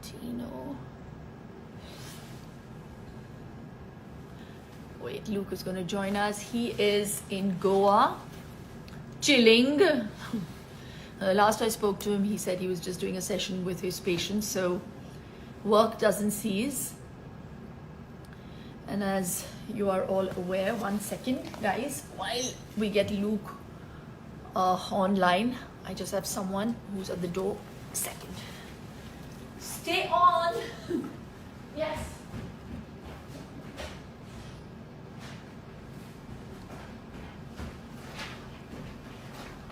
Tino. Wait, Luke is going to join us. He is in Goa, chilling. Last I spoke to him, he said he was just doing a session with his patients, so work doesn't cease. And as you are all aware, 1 second, guys, while we get Luke online, I just have someone who's at the door. A second. Stay on. Yes.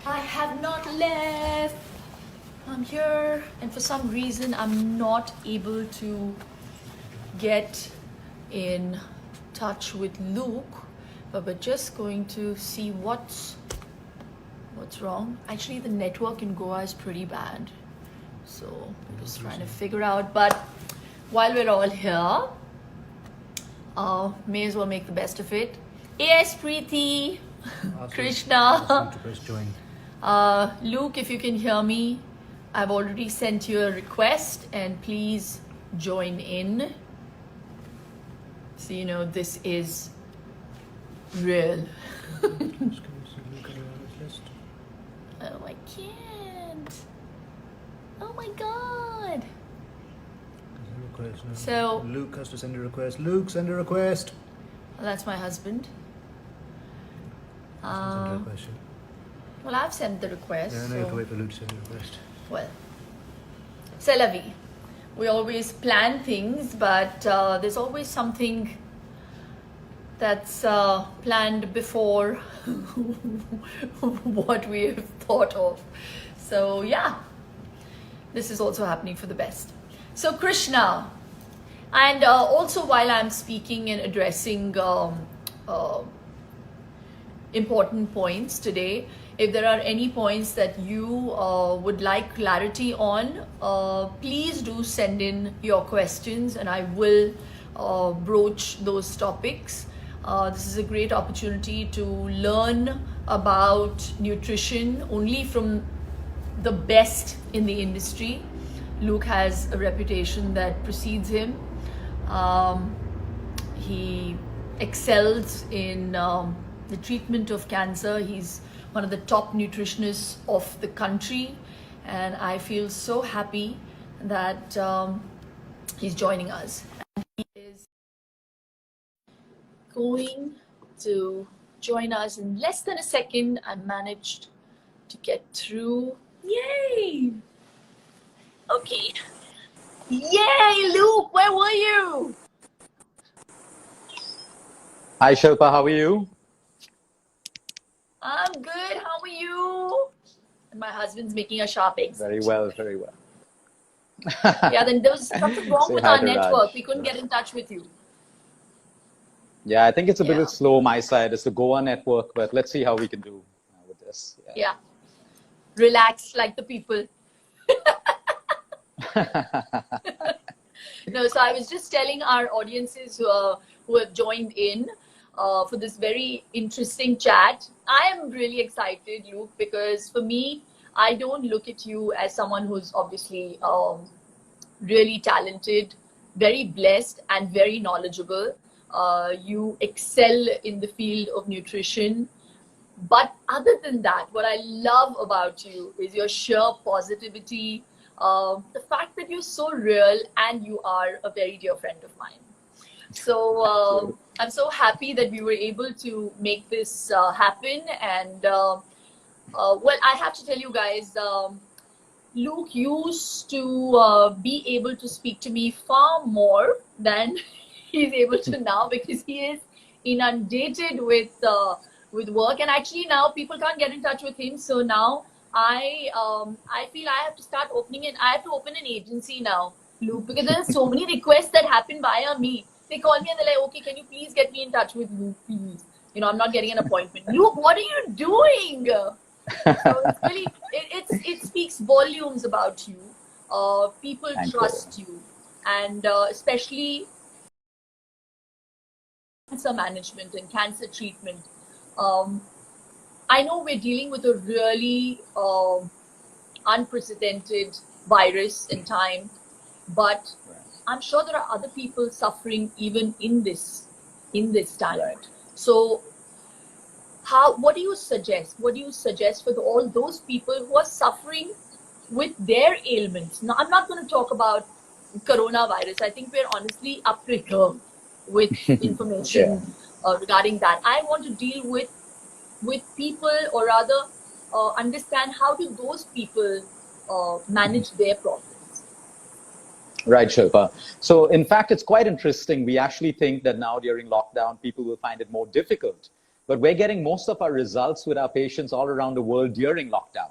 I have not left. I'm here, and for some reason I'm not able to get in touch with Luke, but we're just going to see what's wrong. Actually, the network in Goa is pretty bad, so we're just trying to figure out. But while we're all here, may as well make the best of it. Yes, Preeti, Krishna. Luke, if you can hear me, I've already sent you a request, and please join in. So you know this is real. Oh, I can't. Oh my God. So Luke has to send a request. Luke, send a request. Well, that's my husband. Well, I've sent the request. Yeah, I know you have to wait for Luke to send a request. Well, c'est la vie. We always plan things, but there's always something that's planned before what we have thought of. So yeah, this is also happening for the best. So Krishna, and also while I'm speaking and addressing important points today, if there are any points that you would like clarity on, please do send in your questions and I will broach those topics. This is a great opportunity to learn about nutrition only from the best in the industry. Luke has a reputation that precedes him. He excels in the treatment of cancer. He's one of the top nutritionists of the country, and I feel so happy that he's joining us. And he is going to join us in less than a second. I managed to get through. Yay! Okay. Yay, Luke, where were you? Hi Shilpa, how are you? I'm good. How are you? And my husband's making a sharp exit. Very well, very well. Yeah, then there was something wrong with our network. We couldn't get in touch with you. Yeah, I think it's a bit slow my side. It's the Goa network, but let's see how we can do with this. Yeah. Relax like the people. No, so I was just telling our audiences who have joined in for this very interesting chat. I am really excited, Luke, because for me, I don't look at you as someone who's obviously really talented, very blessed, and very knowledgeable. You excel in the field of nutrition. But other than that, what I love about you is your sheer positivity, the fact that you're so real, and you are a very dear friend of mine. So I'm so happy that we were able to make this happen. And well, I have to tell you guys, Luke used to be able to speak to me far more than he's able to now, because he is inundated with work, and actually now people can't get in touch with him. So now I feel I have to start opening it. I have to open an agency now, Luke, because there are so many requests that happen via me. They call me and they're like, okay, can you please get me in touch with Luke, please? You know, I'm not getting an appointment. Luke, what are you doing? So it's really, it speaks volumes about you. People trust you, and especially cancer management and cancer treatment. I know we're dealing with a really unprecedented virus in time, but Right. I'm sure there are other people suffering even in this time. Right. So what do you suggest? What do you suggest for all those people who are suffering with their ailments? Now, I'm not going to talk about coronavirus. I think we're honestly up to here with information regarding that. I want to deal with people, or rather understand how do those people manage their problems. Right, Shilpa. So in fact, it's quite interesting. We actually think that now during lockdown, people will find it more difficult. But we're getting most of our results with our patients all around the world during lockdown.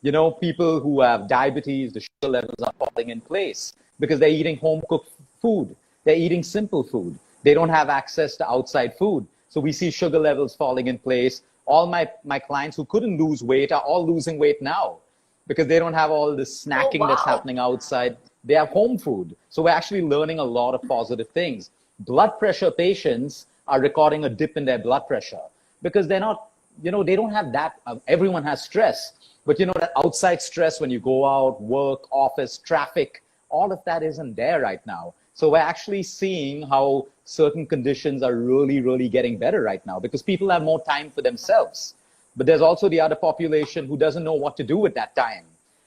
You know, people who have diabetes, the sugar levels are falling in place because they're eating home cooked food. They're eating simple food. They don't have access to outside food. So we see sugar levels falling in place. All my clients who couldn't lose weight are all losing weight now because they don't have all this snacking that's happening outside. They have home food. So we're actually learning a lot of positive things. Blood pressure patients are recording a dip in their blood pressure because they're not, you know, they don't have that. Everyone has stress, but you know, that outside stress when you go out, work, office, traffic, all of that isn't there right now. So we're actually seeing how certain conditions are really, really getting better right now because people have more time for themselves. But there's also the other population who doesn't know what to do with that time.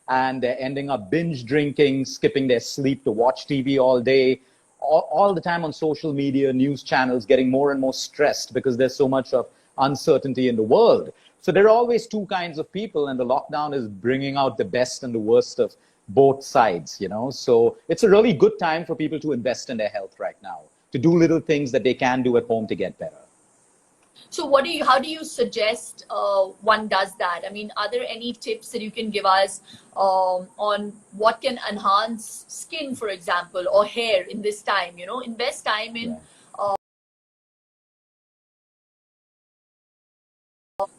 And they're ending up binge drinking, skipping their sleep to watch TV all day, all the time on social media, news channels, getting more and more stressed because there's so much of uncertainty in the world. So there are always two kinds of people, and the lockdown is bringing out the best and the worst of both sides, you know. So it's a really good time for people to invest in their health right now, to do little things that they can do at home to get better. So how do you suggest one does that? I mean, are there any tips that you can give us on what can enhance skin, for example, or hair in this time? You know, invest time in.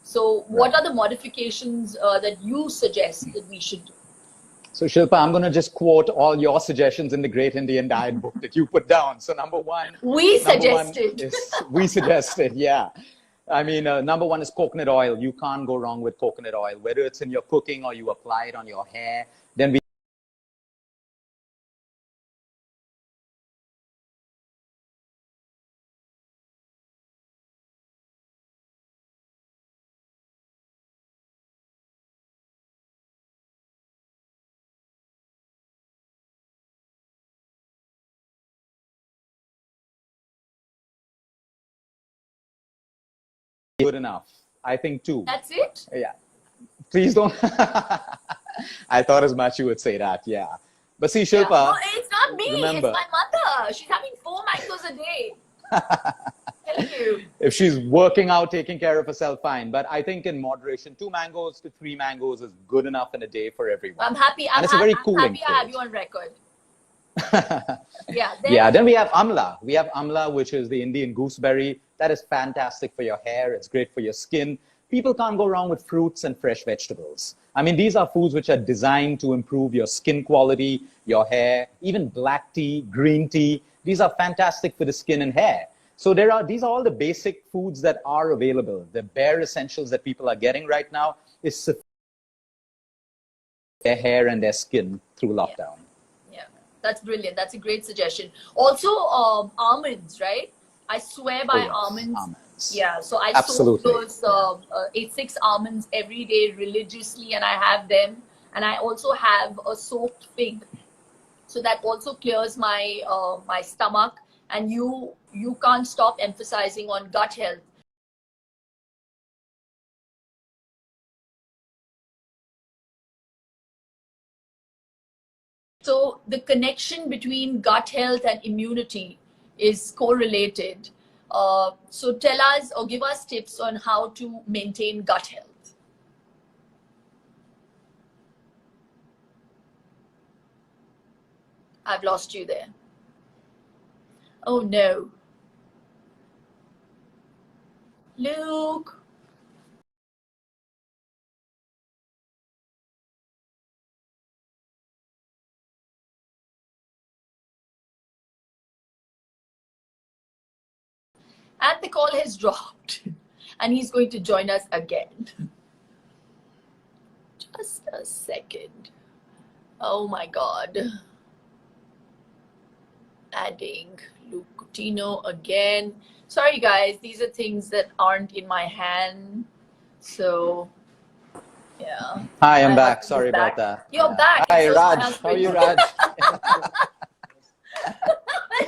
So what are the modifications that you suggest that we should do? So Shilpa, I'm going to just quote all your suggestions in the Great Indian Diet book that you put down. So number one suggested. We suggested, yeah. I mean, number one is coconut oil. You can't go wrong with coconut oil, whether it's in your cooking or you apply it on your hair. Then we good enough. I think two. That's it? Yeah. Please don't. I thought as much you would say that, yeah. But see, Shilpa. No, it's not me. Remember, it's my mother. She's having 4 mangoes a day. Telling you. If she's working out, taking care of herself, fine. But I think in moderation, 2 mangoes to 3 mangoes is good enough in a day for everyone. I'm happy. And it's a very cooling happy I have you on record. Then we have amla. We have amla, which is the Indian gooseberry. That is fantastic for your hair. It's great for your skin. People can't go wrong with fruits and fresh vegetables. I mean, these are foods which are designed to improve your skin quality, your hair, even black tea, green tea. These are fantastic for the skin and hair. So these are all the basic foods that are available. The bare essentials that people are getting right now is sufficient for their hair and their skin through lockdown. Yeah, that's brilliant. That's a great suggestion. Also, almonds, right? I swear by almonds. Yeah, so I soak those 6 almonds every day religiously, and I have them. And I also have a soaked fig, so that also clears my my stomach. And you can't stop emphasizing on gut health. So the connection between gut health and immunity is correlated. So tell us or give us tips on how to maintain gut health. I've lost you there. Oh no. Luke. And the call has dropped. And he's going to join us again. Just a second. Oh my God. Adding Lucutino again. Sorry guys, these are things that aren't in my hand. So yeah. Hi, I'm My back. husband is Sorry about back. that. You're Yeah. back, and Hi, so is my Raj. How are husband. you, Raj?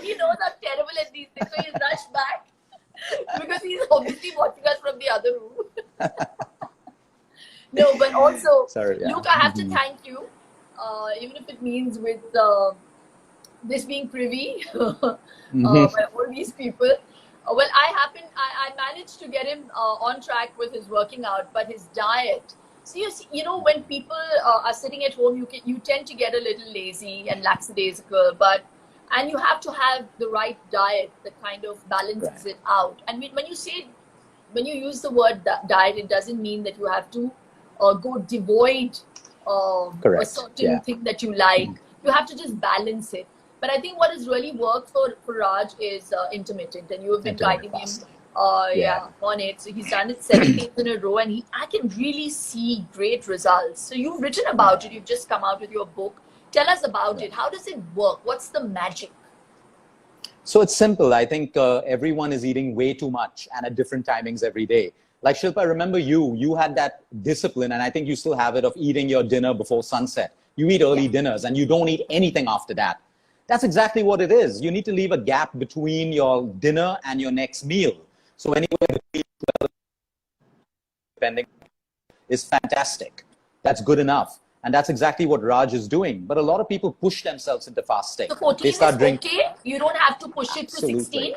He knows I'm terrible at these things, so he's rushed back because he's obviously watching us from the other room. No, but also, Sorry. Yeah. Luke, I have to thank you, even if it means with this being privy by all these people. Well, I managed to get him on track with his working out, but his diet. So you know, when people are sitting at home, you tend to get a little lazy and lackadaisical, and you have to have the right diet that kind of balances it out. And when you use the word diet, it doesn't mean that you have to go devoid a certain thing that you like. You have to just balance it. But I think what has really worked for Raj is intermittent, and you have been guiding him on it. So he's done it 7 days in a row, and I can really see great results. So you've written about it. You've just come out with your book. Tell us about it. How does it work? What's the magic? So it's simple. I think everyone is eating way too much and at different timings every day. Like Shilpa, I remember you had that discipline, and I think you still have it, of eating your dinner before sunset. You eat early dinners and you don't eat anything after that. That's exactly what it is. You need to leave a gap between your dinner and your next meal. So anywhere between 12, depending, is fantastic. That's good enough. And that's exactly what Raj is doing. But a lot of people push themselves into fasting. So 14 they start is drinking. okay? You don't have to push it to 16?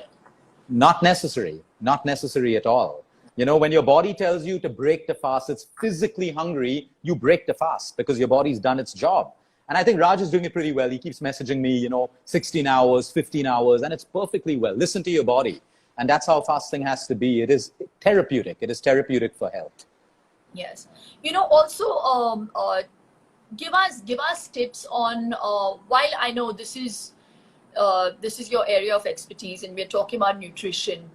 Not necessary. Not necessary at all. You know, when your body tells you to break the fast, it's physically hungry, you break the fast because your body's done its job. And I think Raj is doing it pretty well. He keeps messaging me, you know, 16 hours, 15 hours, and it's perfectly well. Listen to your body. And that's how fasting has to be. It is therapeutic. It is therapeutic for health. Yes. You know, also, give us tips on, while I know this is your area of expertise and we're talking about nutrition,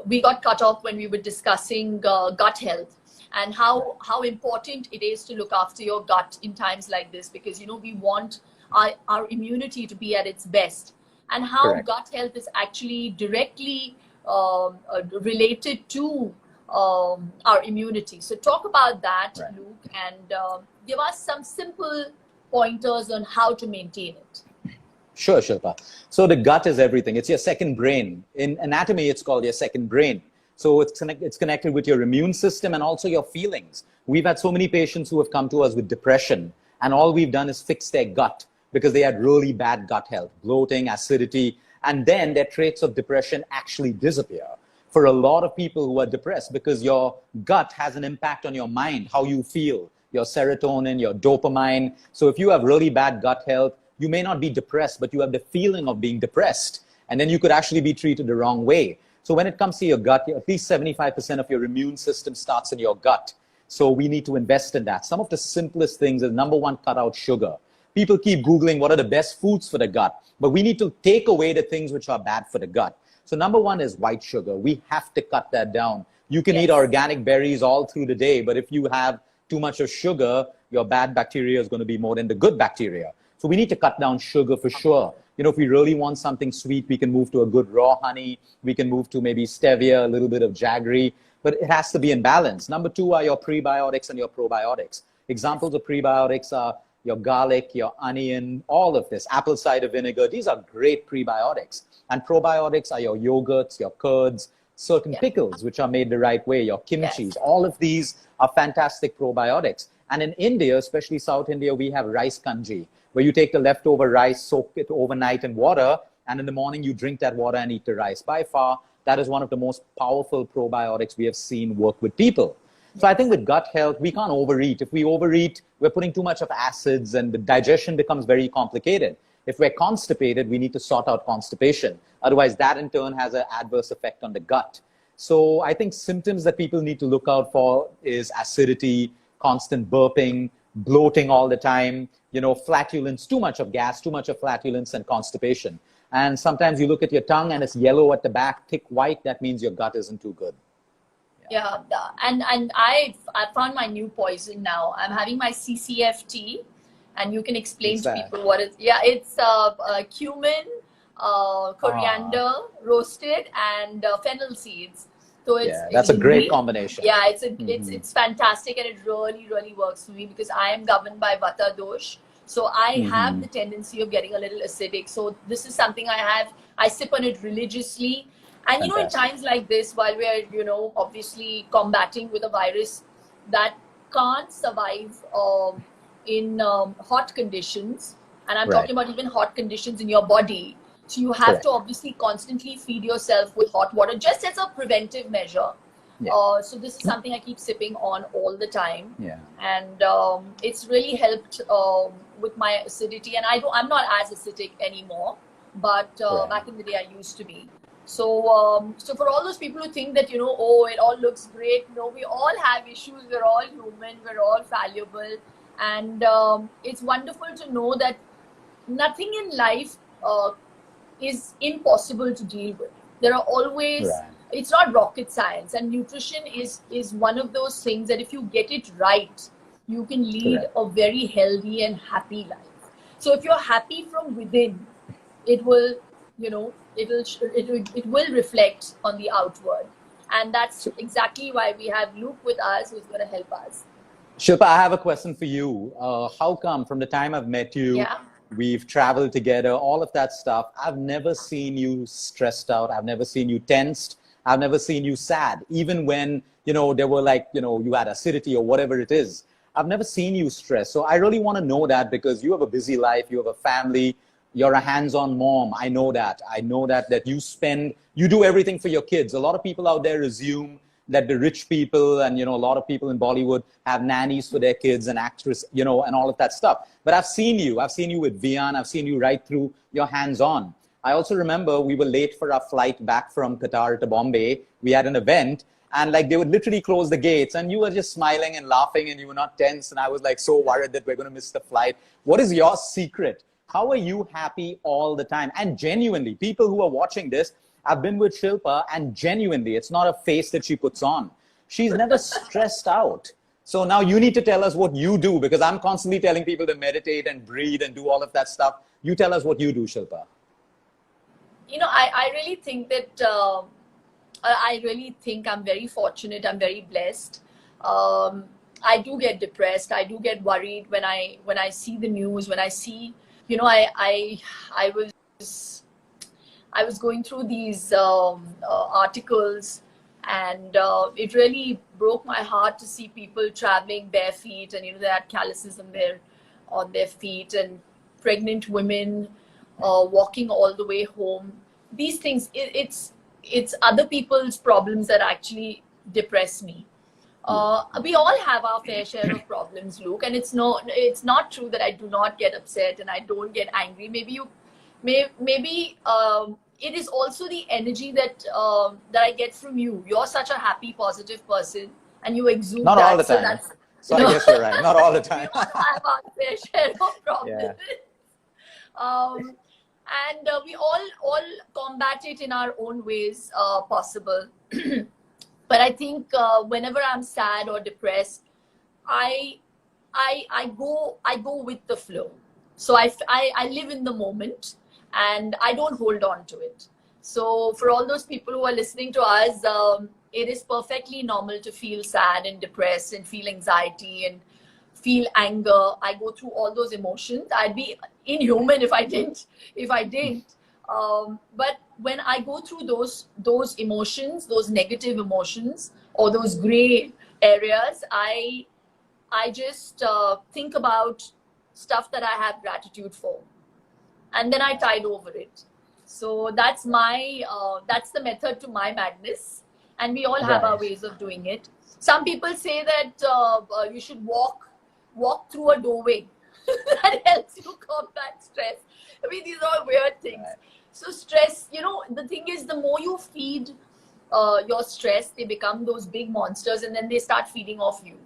we got cut off when we were discussing gut health and how important it is to look after your gut in times like this, because, you know, we want our immunity to be at its best, and how gut health is actually directly related to our immunity. So talk about that, Luke, and give us some simple pointers on how to maintain it. Sure, Shilpa. So the gut is everything. It's your second brain. In anatomy, it's called your second brain. So it's connected with your immune system and also your feelings. We've had so many patients who have come to us with depression, and all we've done is fix their gut because they had really bad gut health, bloating, acidity, and then their traits of depression actually disappear. For a lot of people who are depressed, because your gut has an impact on your mind, how you feel, your serotonin, your dopamine. So if you have really bad gut health, you may not be depressed, but you have the feeling of being depressed. And then you could actually be treated the wrong way. So when it comes to your gut, at least 75% of your immune system starts in your gut. So we need to invest in that. Some of the simplest things is, number one, cut out sugar. People keep Googling what are the best foods for the gut, but we need to take away the things which are bad for the gut. So number one is white sugar. We have to cut that down. You can eat organic berries all through the day, but if you have too much of sugar, your bad bacteria is going to be more than the good bacteria. So we need to cut down sugar for sure. You know, if we really want something sweet, we can move to a good raw honey. We can move to maybe stevia, a little bit of jaggery, but it has to be in balance. Number two are your prebiotics and your probiotics. Examples of prebiotics are your garlic, your onion, all of this, apple cider vinegar. These are great prebiotics. And probiotics are your yogurts, your curds, certain pickles, which are made the right way, your kimchis. All of these are fantastic probiotics. And in India, especially South India, we have rice kanji, where you take the leftover rice, soak it overnight in water, and in the morning you drink that water and eat the rice. By far, that is one of the most powerful probiotics we have seen work with people. So I think with gut health, we can't overeat. If we overeat, we're putting too much of acids and the digestion becomes very complicated. If we're constipated, we need to sort out constipation. Otherwise, that in turn has an adverse effect on the gut. So I think symptoms that people need to look out for is acidity, constant burping, bloating all the time, you know, flatulence, too much of gas, too much of flatulence, and constipation. And sometimes you look at your tongue and it's yellow at the back, thick white, that means your gut isn't too good. And I found my new poison now. I'm having my CCF tea, and you can explain What's to that? people what is. Yeah, it's cumin, coriander roasted, and fennel seeds. So it's Yeah, that's a great Hindi. combination. Yeah, it's fantastic, and it really works for me because I am governed by Vata dosh. So I have the tendency of getting a little acidic. So this is something I sip on it religiously. And you know, in Fantastic. times like this, while we're, you know, obviously combating with a virus that can't survive in hot conditions, and I'm Right. talking about even hot conditions in your body. So you have Correct. to obviously constantly feed yourself with hot water, just as a preventive measure. Yeah. So this is something I keep sipping on all the time, Yeah. and it's really helped with my acidity. And I'm not as acidic anymore, but Right. back in the day I used to be. So so for all those people who think that, you know, oh, it all looks great, no, we all have issues. We're all human. We're all fallible, and it's wonderful to know that nothing in life is impossible to deal with. There are always, Right. it's not rocket science, and nutrition is one of those things that if you get it right, you can lead Correct. a very healthy and happy life. So if you're happy from within, it will, you know, it will reflect on the outward, and that's exactly why we have Luke with us, who's going to help us. Shilpa, I have a question for you. How come from the time I've met you, Yeah. we've traveled together, all of that stuff, I've never seen you stressed out. I've never seen you tensed. I've never seen you sad. Even when, you know, there were like, you know, you had acidity or whatever it is. I've never seen you stressed. So I really want to know that because you have a busy life, you have a family, you're a hands-on mom. I know that. I know that you do everything for your kids. A lot of people out there assume that the rich people and, you know, a lot of people in Bollywood have nannies for their kids and actress, you know, and all of that stuff. But I've seen you with Vian. I've seen you right through your hands-on. I also remember we were late for our flight back from Qatar to Bombay. We had an event and like they would literally close the gates and you were just smiling and laughing and you were not tense. And I was like so worried that we're going to miss the flight. What is your secret? How are you happy all the time? And genuinely, people who are watching this, I've been with Shilpa and genuinely, it's not a face that she puts on. She's never stressed out. So now you need to tell us what you do because I'm constantly telling people to meditate and breathe and do all of that stuff. You tell us what you do, Shilpa. You know, I really think that I really think I'm very fortunate. I'm very blessed. I do get depressed. I do get worried when I see the news. When I see, you know, I was going through these articles, and it really broke my heart to see people traveling bare feet, and you know they had calluses on their feet, and pregnant women walking all the way home. These things, it's other people's problems that actually depress me. We all have our fair share of problems, Luke, and it's not true that I do not get upset and I don't get angry. Maybe it is also the energy that I get from you. You're such a happy, positive person, and you exude Not that. all the So time. that's, So I guess you're right. Not all the time. we all have our fair share of problems. Yeah. And we all combat it in our own ways possible. But I think whenever I'm sad or depressed, I go with the flow. So I live in the moment and I don't hold on to it. So for all those people who are listening to us, it is perfectly normal to feel sad and depressed and feel anxiety and feel anger. I go through all those emotions. I'd be inhuman if I didn't. But when I go through those emotions, those negative emotions or those gray areas, I just think about stuff that I have gratitude for, and then I tide over it. So that's the method to my madness, and we all have our ways of doing it. Some people say that you should walk through a doorway. That helps you combat stress. I mean, these are all weird things. Right. So stress, you know, the thing is, the more you feed your stress, they become those big monsters, and then they start feeding off you,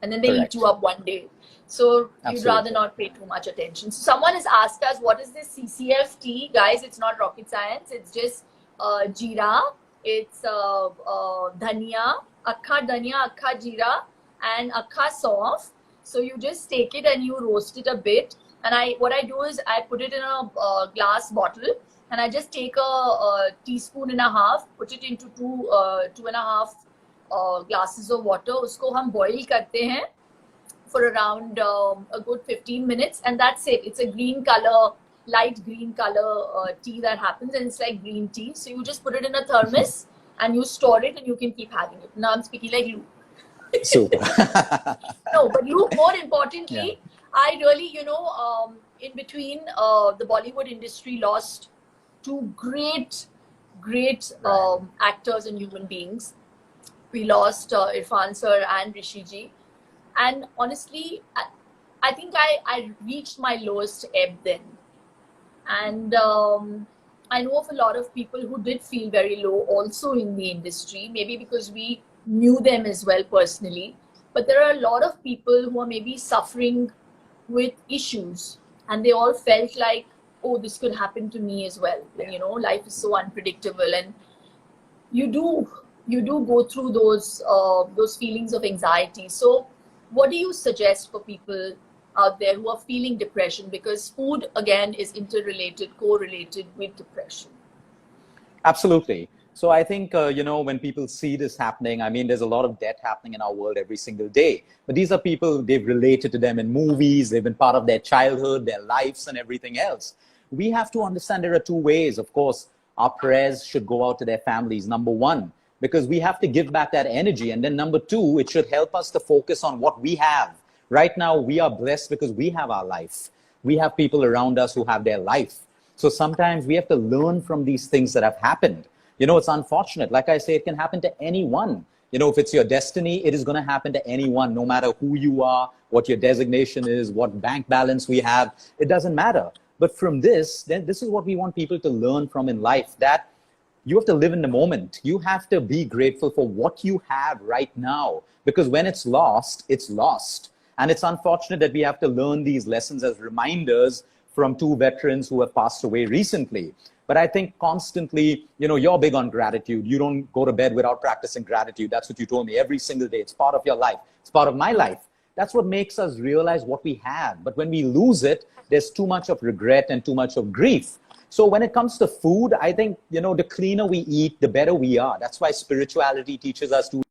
and then they eat you up one day. So you'd rather not pay too much attention. So someone has asked us, what is this CCFT? Guys, it's not rocket science. It's just jeera. It's dhania, akka jeera, and akka sauf. So you just take it and you roast it a bit. And what I do is I put it in a glass bottle, and I just take a teaspoon and a half, put it into two and a half glasses of water. Usko hum boil karte hain for around a good 15 minutes, and that's it. It's a green color, light green color tea that happens, and it's like green tea. So you just put it in a thermos and you store it, and you can keep having it. Now I'm speaking like you. Super. No, but you, more importantly, Yeah. I really, in between, the Bollywood industry lost two great, great actors and human beings. We lost Irfan sir and Rishi ji. And honestly, I think I reached my lowest ebb then. And I know of a lot of people who did feel very low also in the industry, maybe because we knew them as well personally. But there are a lot of people who are maybe suffering with issues, and they all felt like, oh, this could happen to me as well. And, life is so unpredictable, and you do go through those feelings of anxiety. So what do you suggest for people out there who are feeling depression? Because food, again, is interrelated, correlated with depression. Absolutely. So I think, when people see this happening, I mean, there's a lot of death happening in our world every single day. But these are people, they've related to them in movies, they've been part of their childhood, their lives and everything else. We have to understand there are two ways. Of course, our prayers should go out to their families, number one, because we have to give back that energy. And then number two, it should help us to focus on what we have. Right now, we are blessed because we have our life. We have people around us who have their life. So sometimes we have to learn from these things that have happened. It's unfortunate. Like I say, it can happen to anyone. If it's your destiny, it is going to happen to anyone, no matter who you are, what your designation is, what bank balance we have. It doesn't matter. But from this, then this is what we want people to learn from in life, that you have to live in the moment. You have to be grateful for what you have right now, because when it's lost, it's lost. And it's unfortunate that we have to learn these lessons as reminders from two veterans who have passed away recently. But I think constantly, you're big on gratitude. You don't go to bed without practicing gratitude. That's what you told me every single day. It's part of your life. It's part of my life. That's what makes us realize what we have. But when we lose it, there's too much of regret and too much of grief. So when it comes to food, I think, the cleaner we eat, the better we are. That's why spirituality teaches us to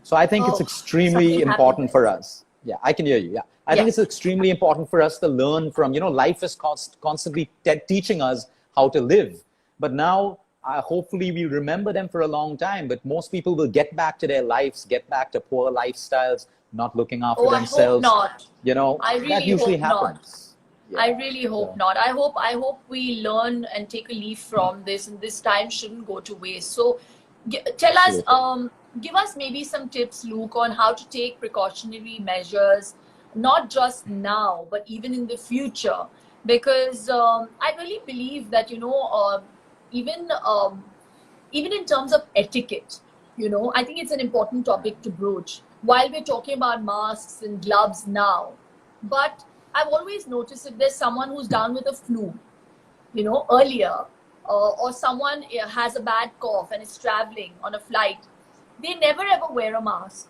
So I think it's extremely important for us. Yeah, I can hear you. Yeah. I think it's extremely important for us to learn from, life is constantly teaching us how to live. But now, hopefully we remember them for a long time, but most people will get back to their lives, get back to poor lifestyles, not looking after themselves. I hope not. I really that usually happens. Yeah. I really hope not. I hope we learn and take a leaf from this, and this time shouldn't go to waste. So tell us, give us maybe some tips, Luke, on how to take precautionary measures, not just now, but even in the future. Because I really believe that, even in terms of etiquette, I think it's an important topic to broach. While we're talking about masks and gloves now, but I've always noticed if there's someone who's down with a flu, earlier, or someone has a bad cough and is traveling on a flight, they never ever wear a mask.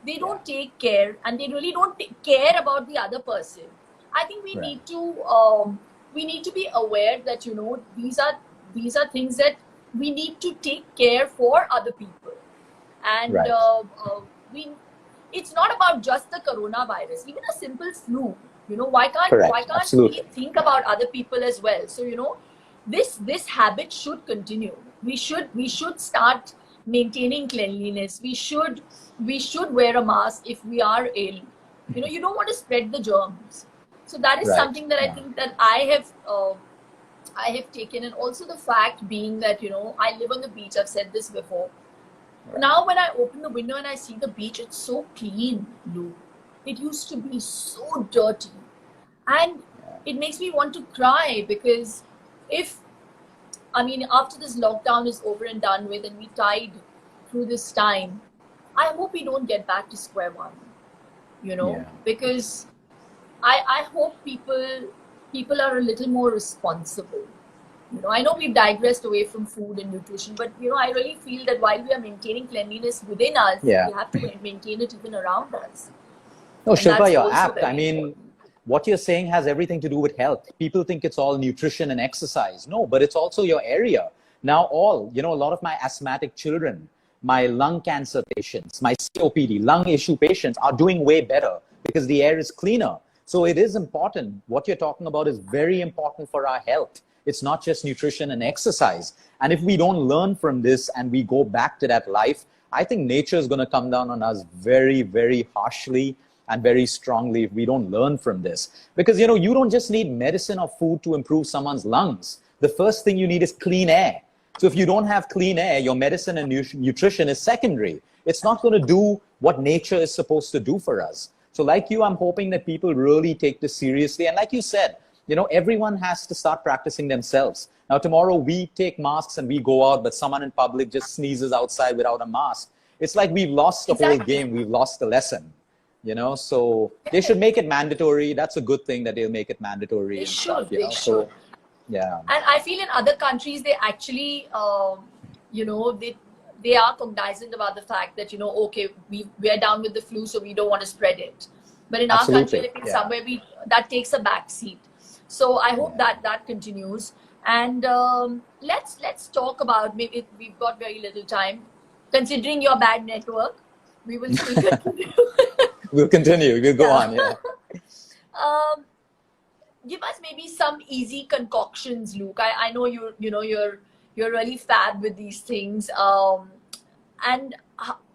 They don't take care, and they really don't care about the other person. I think we need to be aware that these are things that we need to take care for other people, and it's not about just the coronavirus. Even a simple flu, why can't we think about other people as well? So this habit should continue. We should start maintaining cleanliness. We should wear a mask if we are ill. You don't want to spread the germs. So that is something that I think that I have taken. And also the fact being that I live on the beach. I've said this before. Now when I open the window and I see the beach, it's so clean, Lou. It used to be so dirty, and it makes me want to cry, because after this lockdown is over and done with, and we tide through this time, I hope we don't get back to square one, Yeah. because I hope people are a little more responsible. I know we've digressed away from food and nutrition, but I really feel that while we are maintaining cleanliness within us, Yeah. we have to maintain it even around us. No, And Shilpa, that's you're also apt. very I mean, important. what you're saying has everything to do with health. People think it's all nutrition and exercise. No, but it's also your area. Now, a lot of my asthmatic children, my lung cancer patients, my COPD, lung issue patients are doing way better because the air is cleaner. So it is important. What you're talking about is very important for our health. It's not just nutrition and exercise. And if we don't learn from this and we go back to that life, I think nature is going to come down on us very, very harshly and very strongly if we don't learn from this. Because, you don't just need medicine or food to improve someone's lungs. The first thing you need is clean air. So if you don't have clean air, your medicine and nutrition is secondary. It's not going to do what nature is supposed to do for us. So like you, I'm hoping that people really take this seriously. And like you said, everyone has to start practicing themselves. Now, tomorrow we take masks and we go out, but someone in public just sneezes outside without a mask. It's like we've lost the whole game. We've lost the lesson, so they should make it mandatory. That's a good thing that they'll make it mandatory. They and should, stuff, they should. So, yeah. And I feel in other countries, they actually, they are cognizant about the fact that, okay, we are down with the flu, so we don't want to spread it. But in our country, like in somewhere, that takes a back seat. So I hope that continues. And let's talk about, maybe we've got very little time. Considering your bad network, we will still continue. We'll continue. We'll go on, yeah. Give us maybe some easy concoctions, Luke. I know you're really fab with these things. And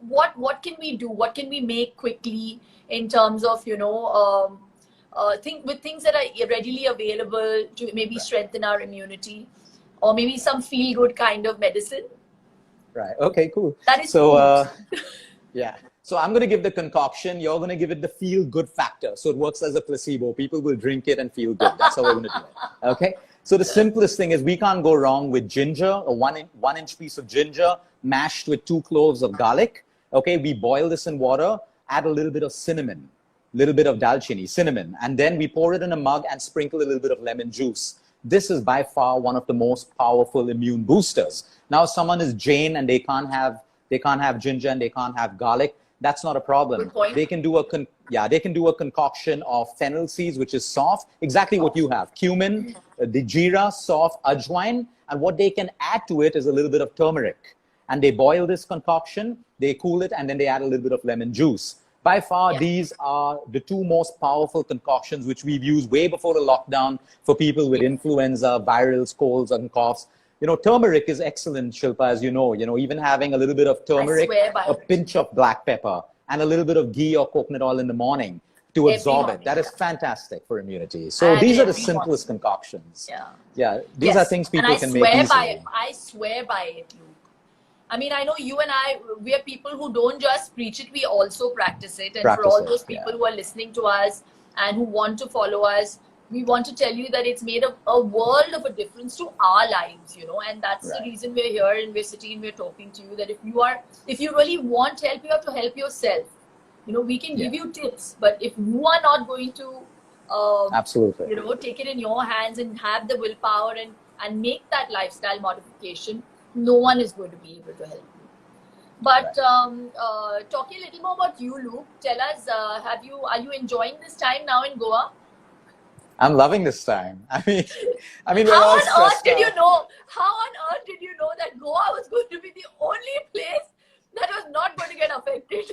what can we do? What can we make quickly in terms of things that are readily available to maybe strengthen our immunity, or maybe some feel good kind of medicine? Right. Okay. Cool. That is so. Yeah. So I'm going to give the concoction. You're going to give it the feel good factor. So it works as a placebo. People will drink it and feel good. That's how we're going to do it. Okay. So the simplest thing is we can't go wrong with ginger, a one inch piece of ginger mashed with 2 cloves of garlic. Okay. We boil this in water, add a little bit of cinnamon, little bit of dalchini, cinnamon, and then we pour it in a mug and sprinkle a little bit of lemon juice. This is by far one of the most powerful immune boosters. Now, if someone is Jain and they can't have ginger and they can't have garlic, that's not a problem. They can do a concoction of fennel seeds, which is soft, exactly what you have. Cumin, the jeera, soft, ajwain, and what they can add to it is a little bit of turmeric. And they boil this concoction, they cool it, and then they add a little bit of lemon juice. By far, these are the 2 most powerful concoctions which we've used way before the lockdown for people with influenza, virals, colds, and coughs. Turmeric is excellent, Shilpa, as you know. Even having a little bit of turmeric, a pinch of black pepper, and a little bit of ghee or coconut oil in the morning to absorb it. That is fantastic for immunity. So these are the simplest concoctions. Yeah. These are things people can make easily. I swear by it, Luke. I mean, I know you and I, we are people who don't just preach it, we also practice it. And for all those people who are listening to us and who want to follow us, we want to tell you that it's made a world of a difference to our lives, and that's the reason we're here and we're sitting and we're talking to you, that if you really want help, you have to help yourself. We can give you tips, but if you are not going to, absolutely, take it in your hands and have the willpower and make that lifestyle modification, no one is going to be able to help you. But talking a little more about you, Luke, tell us, are you enjoying this time now in Goa? I'm loving this time. I mean, we're How all on stressed earth did out. you know? How on earth did you know that Goa was going to be the only place that was not going to get affected?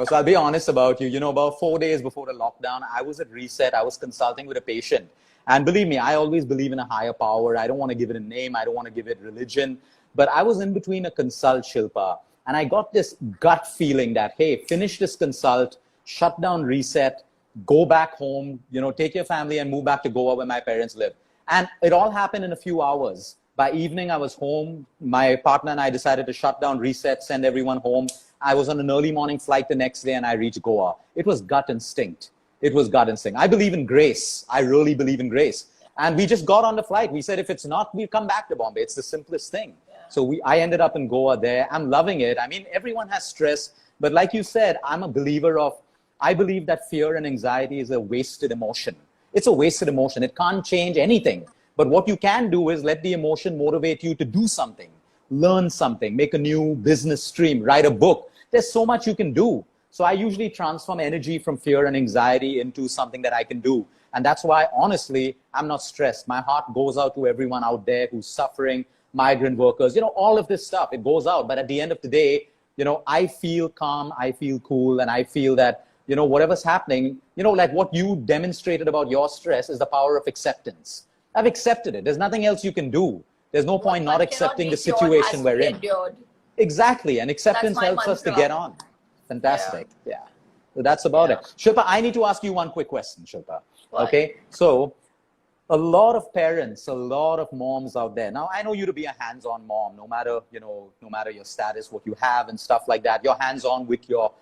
So I'll be honest about you. About 4 days before the lockdown, I was at Reset. I was consulting with a patient. And believe me, I always believe in a higher power. I don't want to give it a name. I don't want to give it religion. But I was in between a consult, Shilpa. And I got this gut feeling that, hey, finish this consult, shut down Reset, go back home, take your family and move back to Goa where my parents live. And it all happened in a few hours. By evening, I was home. My partner and I decided to shut down Reset, send everyone home. I was on an early morning flight the next day and I reached Goa. It was gut instinct. It was gut instinct. I believe in grace. I really believe in grace. And we just got on the flight. We said, if it's not, we'll come back to Bombay. It's the simplest thing. So I ended up in Goa there. I'm loving it. I mean, everyone has stress. But like you said, I believe that fear and anxiety is a wasted emotion. It's a wasted emotion. It can't change anything. But what you can do is let the emotion motivate you to do something, learn something, make a new business stream, write a book. There's so much you can do. So I usually transform energy from fear and anxiety into something that I can do. And that's why, honestly, I'm not stressed. My heart goes out to everyone out there who's suffering, migrant workers, all of this stuff. It goes out. But at the end of the day, I feel calm, I feel cool, and I feel that, whatever's happening, like what you demonstrated about your stress is the power of acceptance. I've accepted it. There's nothing else you can do. There's no point not accepting the situation we're in. Exactly. And acceptance helps us to get on. Fantastic. Yeah. So that's about it. Shilpa, I need to ask you one quick question, Shilpa. What? Okay. So a lot of parents, a lot of moms out there. Now, I know you to be a hands-on mom, no matter your status, what you have and stuff like that. You're hands-on with your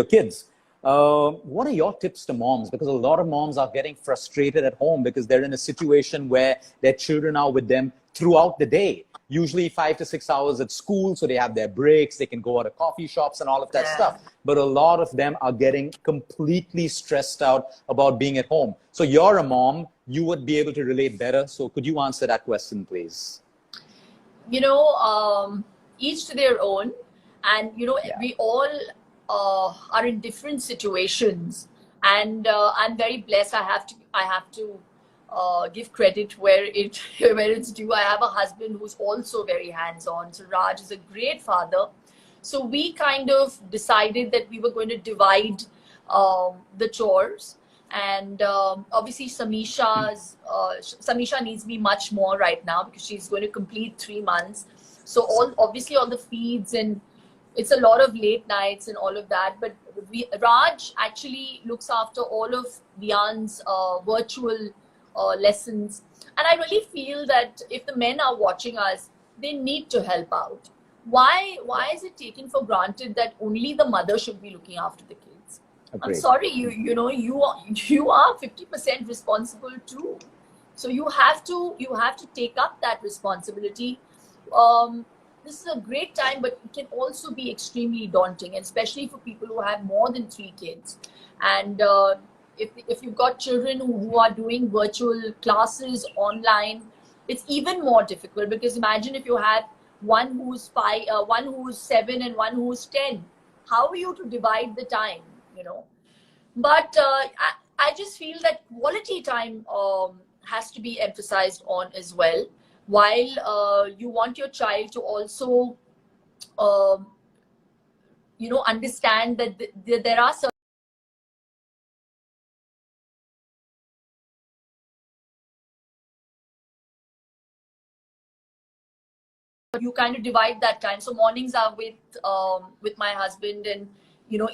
kids. What are your tips to moms? Because a lot of moms are getting frustrated at home because they're in a situation where their children are with them throughout the day. Usually 5 to 6 hours at school, so they have their breaks, they can go out to coffee shops and all of that stuff. But a lot of them are getting completely stressed out about being at home. So you're a mom, you would be able to relate better. So could you answer that question, please? Each to their own. And, we all are in different situations. And I'm very blessed. I have to give credit where it's due. I have a husband who's also very hands-on. So Raj is a great father. So we kind of decided that we were going to divide the chores. And obviously Samisha needs me much more right now because she's going to complete 3 months. So obviously all the feeds, and it's a lot of late nights and all of that. But Raj actually looks after all of Vian's virtual lessons. And I really feel that if the men are watching us, they need to help out. Why is it taken for granted that only the mother should be looking after the kids? Agreed. I'm sorry, you are 50% responsible too. So you have to take up that responsibility. This is a great time, but it can also be extremely daunting, and especially for people who have more than 3 kids. And if you've got children who are doing virtual classes online, it's even more difficult, because imagine if you have one who's 5, one who's 7, and one who's 10. How are you to divide the time? But I just feel that quality time has to be emphasized on as well. While you want your child to also, understand that there are certain you kind of divide that time. So mornings are with my husband, and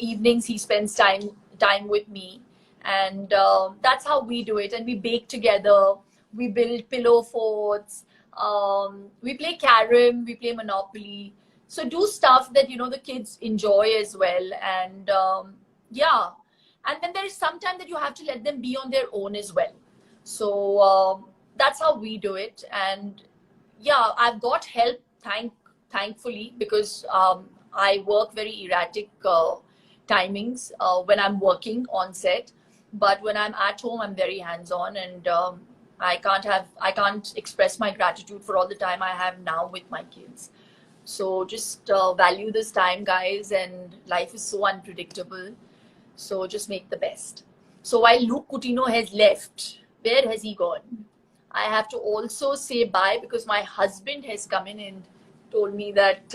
evenings he spends time with me, and that's how we do it. And we bake together, we build pillow forts, we play carom, we play Monopoly. So do stuff that the kids enjoy as well. And yeah, and then there is some time that you have to let them be on their own as well. So that's how we do it. And yeah, I've got help, thankfully, because I work very erratic timings when I'm working on set. But when I'm at home, I'm very hands-on, and I can't express my gratitude for all the time I have now with my kids. So just value this time, guys, and life is so unpredictable. So just make the best. So while Luke Coutinho has left, where has he gone? I have to also say bye, because my husband has come in and told me that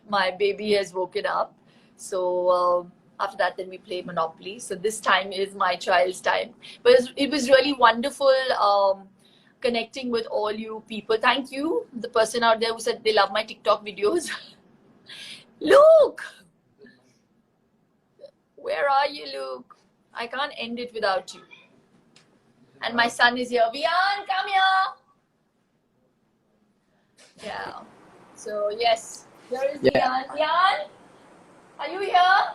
my baby has woken up. So after that, then we play Monopoly. So this time is my child's time. But it was really wonderful connecting with all you people. Thank you, the person out there who said they love my TikTok videos. Luke! Where are you, Luke? I can't end it without you. And my son is here. Vian, come here! Yeah. So, yes. Here is Vian. Vian, are you here?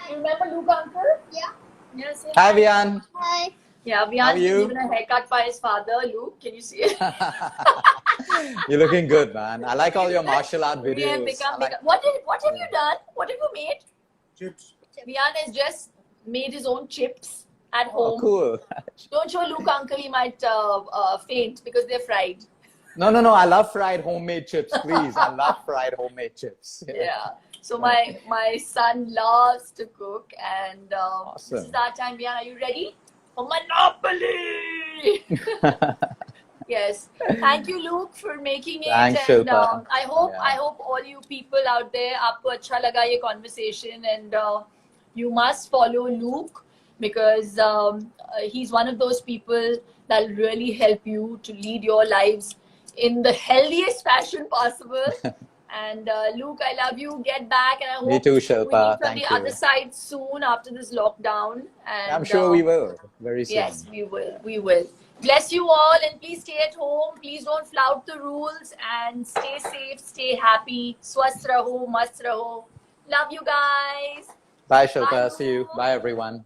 You remember Luke, uncle? Yeah. Yes. Hi, Vian. Hi. Yeah, How are Vian's been you? given a haircut by his father. Luke, can you see it? You're looking good, man. I like all your martial art We have videos. become I like, What have you done? What have you made? Chips. Vian has just made his own chips at oh, home. cool. Don't show Luke uncle, he might faint because they're fried. No, no, no. I love fried homemade chips, please. I love fried homemade chips. Yeah. So my son loves to cook, and this Awesome. is our time. Vian, are you ready for Monopoly? Yes. Thank you, Luke, for making it. Thanks, And Shilpa. I hope Yeah. all you people out there, aapko acha laga ye conversation, and you must follow Luke because he's one of those people that will really help you to lead your lives in the healthiest fashion possible. And Luke, I love you. Get back, and I hope Me too, we Shilpa. meet from Thank the you. other side soon after this lockdown. And I'm sure we will very soon. yes, we will. We will. Bless you all, and please stay at home. Please don't flout the rules, and stay safe, stay happy. Swasth raho, mast raho. Love you guys. Bye, Shilpa. Bye, See you. Luke. Bye, everyone.